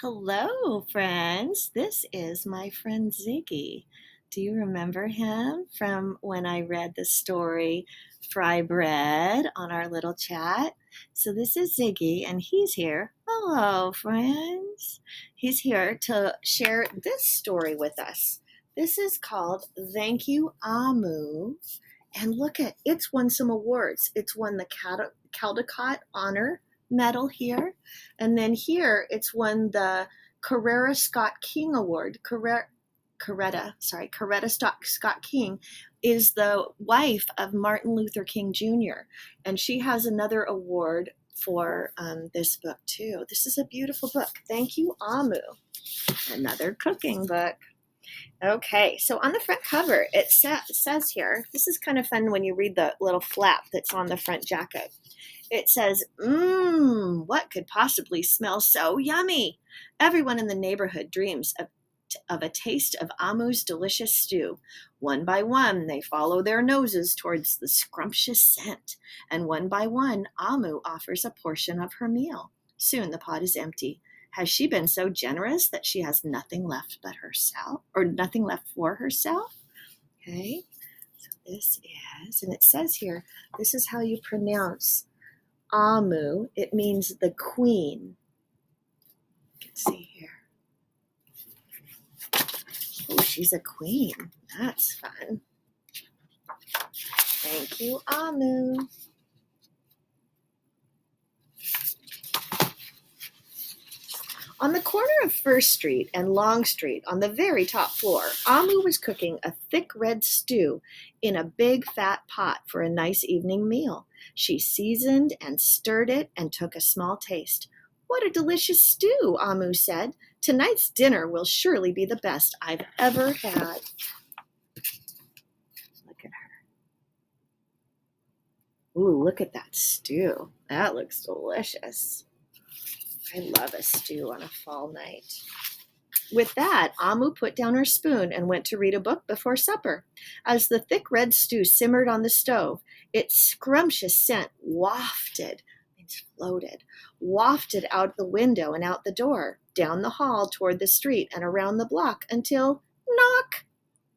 Hello, friends. This is my friend Ziggy. Do you remember him from when I read the story Fry Bread on our little chat? So, this is Ziggy, and he's here. Hello, friends. He's here to share this story with us. This is called Thank You, Amu. And look it's won some awards. It's won the Caldecott Honor Medal here. And then here it's won the Carrera Scott King Award. Scott King is the wife of Martin Luther King Jr. And she has another award for this book too. This is a beautiful book. Thank you, Amu. Another cooking book. Okay, so on the front cover, it says here, this is kind of fun when you read the little flap that's on the front jacket. It says, what could possibly smell so yummy? Everyone in the neighborhood dreams of a taste of Amu's delicious stew. One by one, they follow their noses towards the scrumptious scent, and one by one, Amu offers a portion of her meal. Soon the pot is empty. Has she been so generous that she has nothing left but herself, or nothing left for herself? Okay, so this is, and it says here, this is how you pronounce Amu. It means the queen. You can see here. Oh, she's a queen. That's fun. Thank you, Amu. On the corner of First Street and Long Street, on the very top floor, Amu was cooking a thick red stew in a big fat pot for a nice evening meal. She seasoned and stirred it and took a small taste. "What a delicious stew," Amu said. "Tonight's dinner will surely be the best I've ever had." Look at her. Ooh, look at that stew. That looks delicious. I love a stew on a fall night. With that, Amu put down her spoon and went to read a book before supper. As the thick red stew simmered on the stove, its scrumptious scent wafted out the window and out the door, down the hall toward the street and around the block until, knock!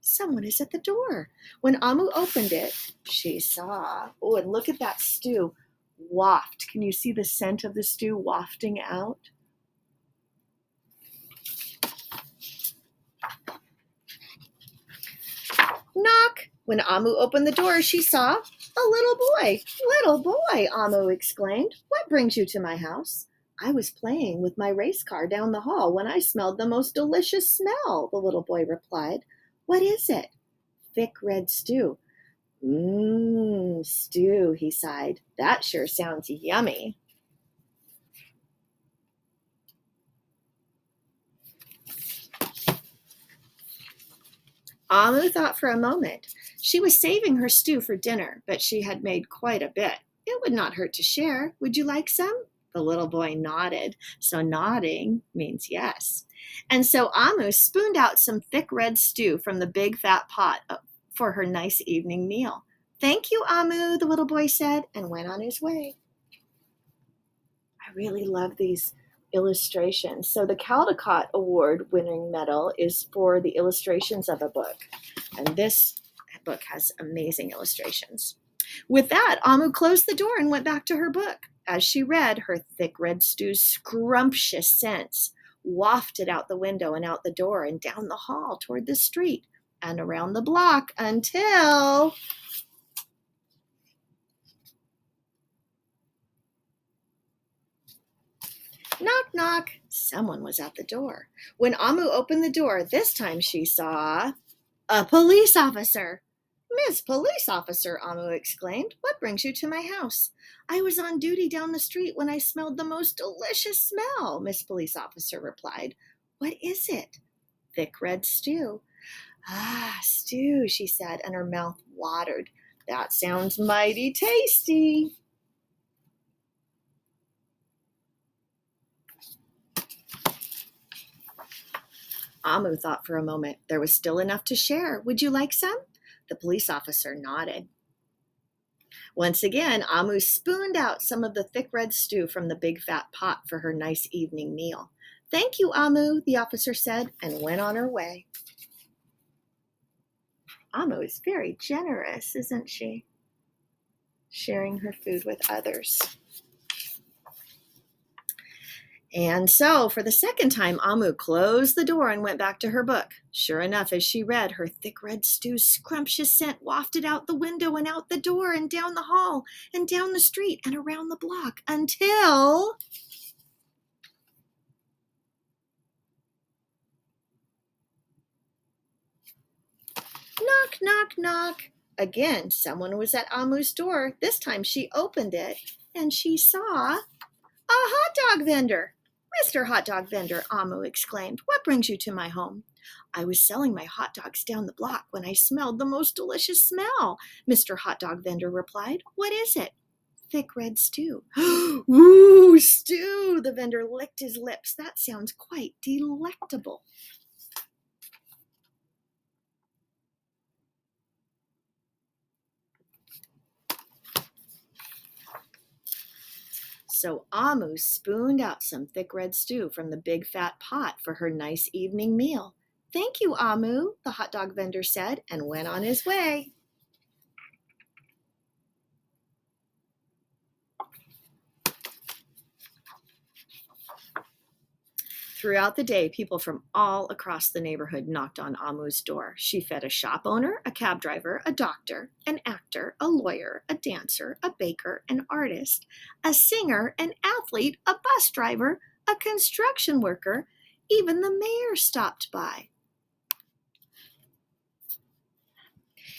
Someone is at the door. When Amu opened it, she saw, oh, and look at that stew. Waft. Can you see the scent of the stew wafting out? Knock! When Amu opened the door, she saw a little boy. "Little boy," Amu exclaimed, "what brings you to my house?" "I was playing with my race car down the hall when I smelled the most delicious smell," the little boy replied. "What is it?" "Thick red stew." Stew, he sighed. "That sure sounds yummy." Amu thought for a moment. She was saving her stew for dinner, but she had made quite a bit. "It would not hurt to share. Would you like some?" The little boy nodded. So nodding means yes. And so Amu spooned out some thick red stew from the big fat pot for her nice evening meal. "Thank you, Amu," the little boy said, and went on his way. I really love these illustrations. So the Caldecott Award winning medal is for the illustrations of a book. And this book has amazing illustrations. With that, Amu closed the door and went back to her book. As she read, her thick red stew's scrumptious scents wafted out the window and out the door and down the hall toward the street and around the block until... Knock, knock. Someone was at the door. When Amu opened the door, this time she saw a police officer. "Miss Police Officer," Amu exclaimed, "what brings you to my house?" "I was on duty down the street when I smelled the most delicious smell," Miss Police Officer replied. "What is it?" "Thick red stew." "Ah, stew," she said, and her mouth watered. "That sounds mighty tasty." Amu thought for a moment. There was still enough to share. "Would you like some?" The police officer nodded. Once again, Amu spooned out some of the thick red stew from the big fat pot for her nice evening meal. Thank you, Amu, the officer said, and went on her way. Amu is very generous, isn't she? Sharing her food with others. And so, for the second time, Amu closed the door and went back to her book. Sure enough, as she read, her thick red stew's scrumptious scent wafted out the window and out the door and down the hall and down the street and around the block until... Knock, knock, knock. Again, someone was at Amu's door. This time she opened it and she saw a hot dog vendor. Mr. Hot Dog Vendor, Amu exclaimed, what brings you to my home? I was selling my hot dogs down the block when I smelled the most delicious smell, Mr. Hot Dog Vendor replied. What is it? Thick red stew. Ooh, stew! The vendor licked his lips. That sounds quite delectable. So Amu spooned out some thick red stew from the big fat pot for her nice evening meal. Thank you, Amu, the hot dog vendor said, and went on his way. Throughout the day, people from all across the neighborhood knocked on Amu's door. She fed a shop owner, a cab driver, a doctor, an actor, a lawyer, a dancer, a baker, an artist, a singer, an athlete, a bus driver, a construction worker. Even the mayor stopped by.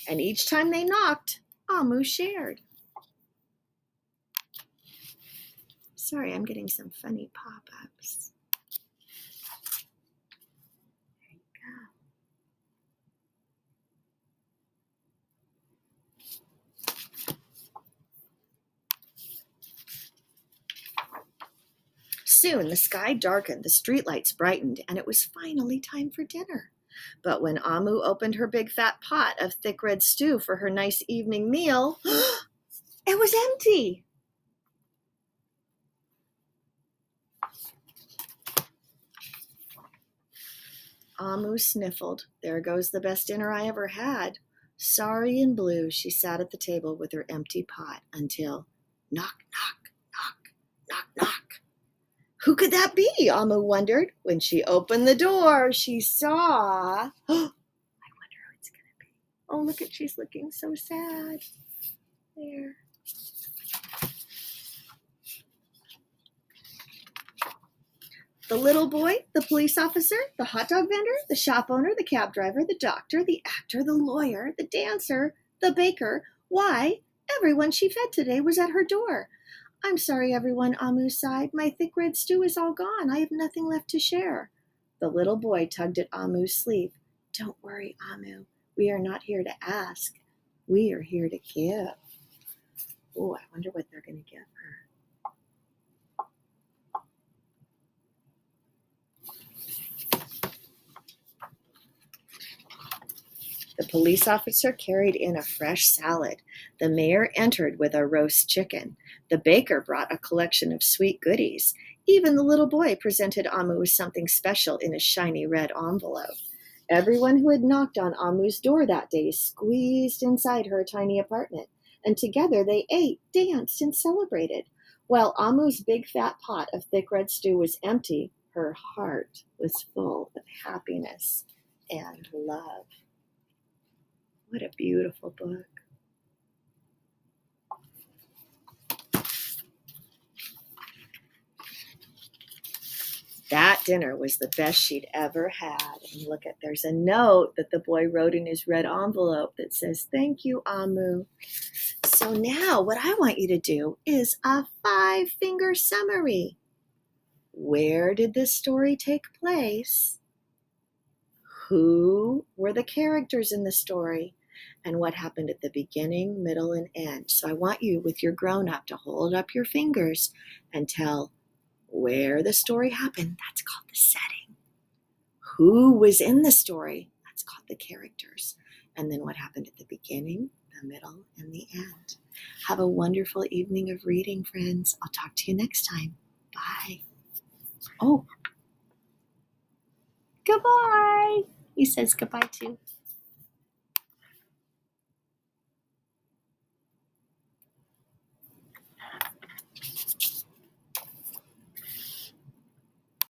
And each time they knocked, Amu shared. Sorry, I'm getting some funny pop-ups. Soon the sky darkened, the streetlights brightened, and it was finally time for dinner. But when Amu opened her big fat pot of thick red stew for her nice evening meal, it was empty. Amu sniffled. There goes the best dinner I ever had. Sorry and blue, she sat at the table with her empty pot until knock, knock, knock, knock, knock. Who could that be? Amu wondered. When she opened the door, she saw... I wonder who it's going to be. Oh, look at, she's looking so sad. There. The little boy, the police officer, the hot dog vendor, the shop owner, the cab driver, the doctor, the actor, the lawyer, the dancer, the baker. Why, everyone she fed today was at her door. I'm sorry, everyone, Amu sighed. My thick red stew is all gone. I have nothing left to share. The little boy tugged at Amu's sleeve. Don't worry, Amu. We are not here to ask. We are here to give. Oh, I wonder what they're going to give her. The police officer carried in a fresh salad. The mayor entered with a roast chicken. The baker brought a collection of sweet goodies. Even the little boy presented Amu with something special in a shiny red envelope. Everyone who had knocked on Amu's door that day squeezed inside her tiny apartment, and together they ate, danced, and celebrated. While Amu's big fat pot of thick red stew was empty, her heart was full of happiness and love. What a beautiful book. That dinner was the best she'd ever had. And look at, there's a note that the boy wrote in his red envelope that says, thank you, Amu. So now what I want you to do is a 5-finger summary. Where did this story take place? Who were the characters in the story? And what happened at the beginning, middle, and end. So I want you, with your grown-up, to hold up your fingers and tell where the story happened. That's called the setting. Who was in the story? That's called the characters. And then what happened at the beginning, the middle, and the end. Have a wonderful evening of reading, friends. I'll talk to you next time. Bye. Oh, goodbye. He says goodbye too.